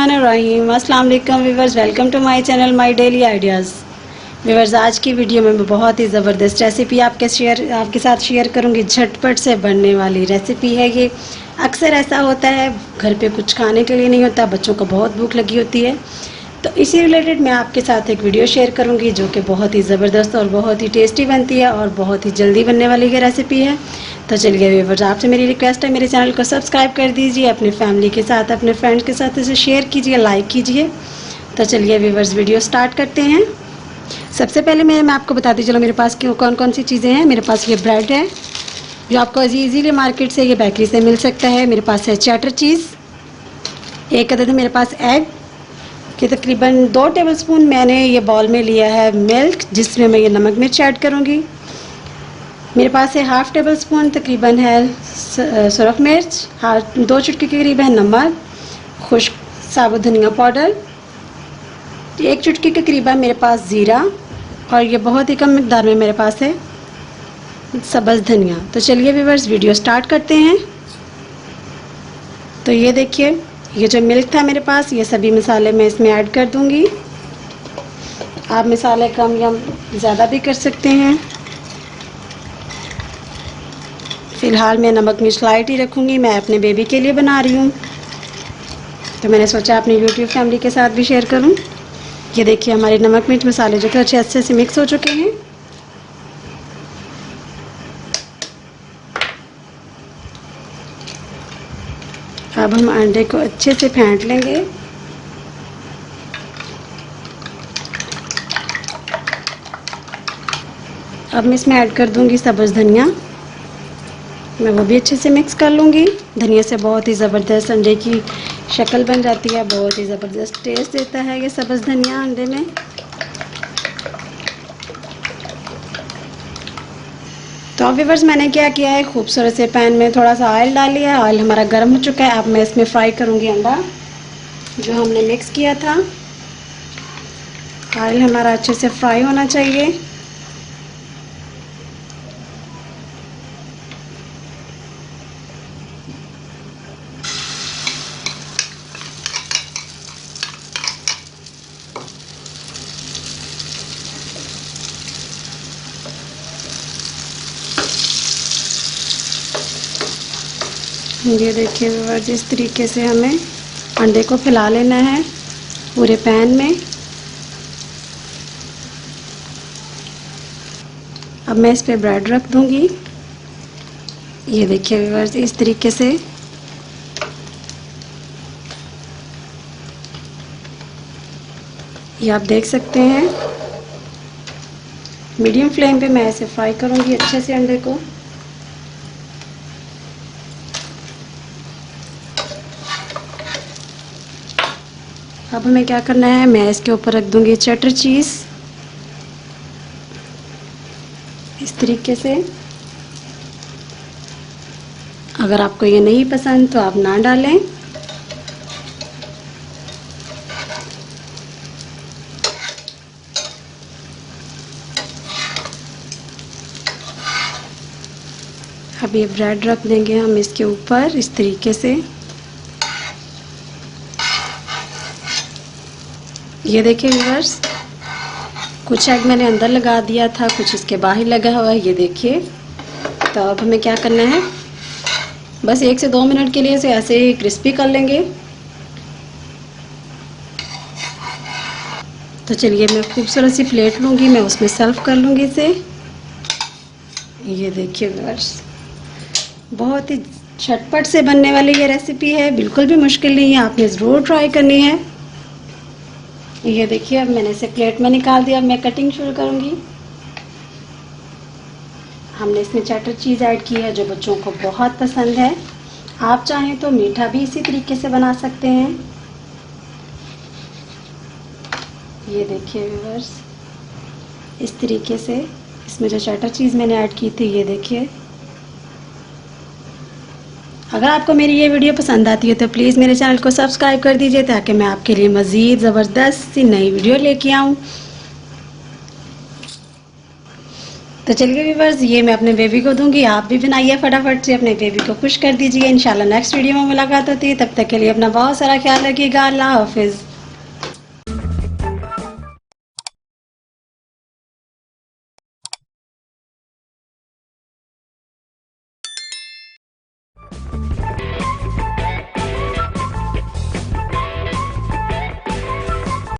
बिस्मिल्लाहिर्रहमानिर्रहीम। अस्सलाम वालेकुम viewers, welcome to my channel my daily ideas. Viewers, आज की वीडियो में मैं बहुत ही ज़बरदस्त रेसिपी आपके साथ शेयर करूंगी। झटपट से बनने वाली रेसिपी है ये। अक्सर ऐसा होता है घर पे कुछ खाने के लिए नहीं होता, बच्चों को बहुत भूख लगी होती है, तो इसी रिलेटेड मैं आपके साथ एक वीडियो शेयर करूंगी जो कि बहुत ही ज़बरदस्त और बहुत ही टेस्टी बनती है और बहुत ही जल्दी बनने वाली ये रेसिपी है। तो चलिए व्यूअर्स, आपसे मेरी रिक्वेस्ट है, मेरे चैनल को सब्सक्राइब कर दीजिए, अपने फैमिली के साथ, अपने फ्रेंड्स के साथ इसे शेयर कीजिए, लाइक कीजिए। तो चलिए व्यूअर्स, वीडियो स्टार्ट करते हैं। सबसे पहले मैं आपको बताती चलो मेरे पास क्यों कौन कौन सी चीज़ें हैं। मेरे पास ये ब्रेड है जो आपको इजीली मार्केट से, ये बेकरी से मिल सकता है। मेरे पास है चेडर चीज़, एक अदद है मेरे पास एग कि तकरीबन 2 टेबलस्पून मैंने ये बॉल में लिया है मिल्क, जिसमें मैं ये नमक मिर्च ऐड करूँगी। मेरे पास है हाफ़ टेबल स्पून तकरीबन है सुरख मिर्च, 2 चुटकी के करीब है नमक, खुश्क साबुत धनिया पाउडर, 1 चुटकी के करीब है मेरे पास ज़ीरा, और ये बहुत ही कम मिकदार में मेरे पास है सब्ज़ धनिया। तो चलिए व्यूअर्स, वीडियो स्टार्ट करते हैं। तो ये देखिए, ये जो मिल्क था मेरे पास, ये सभी मसाले मैं इसमें ऐड कर दूंगी। आप मसाले कम या ज़्यादा भी कर सकते हैं। फ़िलहाल मैं नमक मिर्च लाइट ही रखूँगी, मैं अपने बेबी के लिए बना रही हूँ, तो मैंने सोचा अपनी यूट्यूब फैमिली के साथ भी शेयर करूँ। ये देखिए, हमारे नमक मिर्च मसाले जो थे अच्छे से मिक्स हो चुके हैं। अब हम अंडे को अच्छे से फेंट लेंगे। अब मैं इसमें ऐड कर दूंगी सब्ज़ धनिया, मैं वो भी अच्छे से मिक्स कर लूँगी। धनिया से बहुत ही ज़बरदस्त अंडे की शक्ल बन जाती है, बहुत ही ज़बरदस्त टेस्ट देता है ये सब्ज़ धनिया अंडे में। तो अब व्यूअर्स, मैंने क्या किया है, खूबसूरत से पैन में थोड़ा सा ऑयल डाल लिया है। ऑयल हमारा गर्म हो चुका है। अब मैं इसमें फ्राई करूँगी अंडा जो हमने मिक्स किया था। ऑयल हमारा अच्छे से फ्राई होना चाहिए। ये देखिए व्यूअर्स, इस तरीके से हमें अंडे को फैला लेना है पूरे पैन में। अब मैं इस पे ब्रेड रख दूंगी। ये देखिए व्यूअर्स, इस तरीके से। ये आप देख सकते हैं, मीडियम फ्लेम पे मैं ऐसे फ्राई करूंगी अच्छे से अंडे को। अब हमें क्या करना है, मैं इसके ऊपर रख दूंगी चेडर चीज़ इस तरीके से। अगर आपको ये नहीं पसंद तो आप ना डालें। अब ये ब्रेड रख देंगे हम इसके ऊपर इस तरीके से। ये देखिए व्यूअर्स, कुछ एग मैंने अंदर लगा दिया था, कुछ इसके बाहर लगा हुआ है, ये देखिए। तो अब हमें क्या करना है, बस 1 से 2 मिनट के लिए इसे ऐसे ही क्रिस्पी कर लेंगे। तो चलिए, मैं खूबसूरत सी प्लेट लूँगी, मैं उसमें सर्व कर लूँगी इसे। ये देखिए व्यूअर्स, बहुत ही झटपट से बनने वाली ये रेसिपी है, बिल्कुल भी मुश्किल नहीं है, आपने ज़रूर ट्राई करनी है। ये देखिए, अब मैंने इसे प्लेट में निकाल दिया। अब मैं कटिंग शुरू करूँगी। हमने इसमें चेडर चीज़ ऐड की है जो बच्चों को बहुत पसंद है। आप चाहें तो मीठा भी इसी तरीके से बना सकते हैं। ये देखिए व्यूअर्स, इस तरीके से इसमें जो चेडर चीज़ मैंने ऐड की थी, ये देखिए। अगर आपको मेरी ये वीडियो पसंद आती है तो प्लीज़ मेरे चैनल को सब्सक्राइब कर दीजिए, ताकि मैं आपके लिए मज़ीद ज़बरदस्त सी नई वीडियो लेके आऊँ। तो चलिए व्यूवर्स, ये मैं अपने बेबी को दूंगी, आप भी बनाइए फटाफट से, अपने बेबी को खुश कर दीजिए। इंशाल्लाह नेक्स्ट वीडियो में मुलाकात होती है, तब तक के लिए अपना बहुत सारा ख्याल रखिएगा। अल्लाह हाफिज़।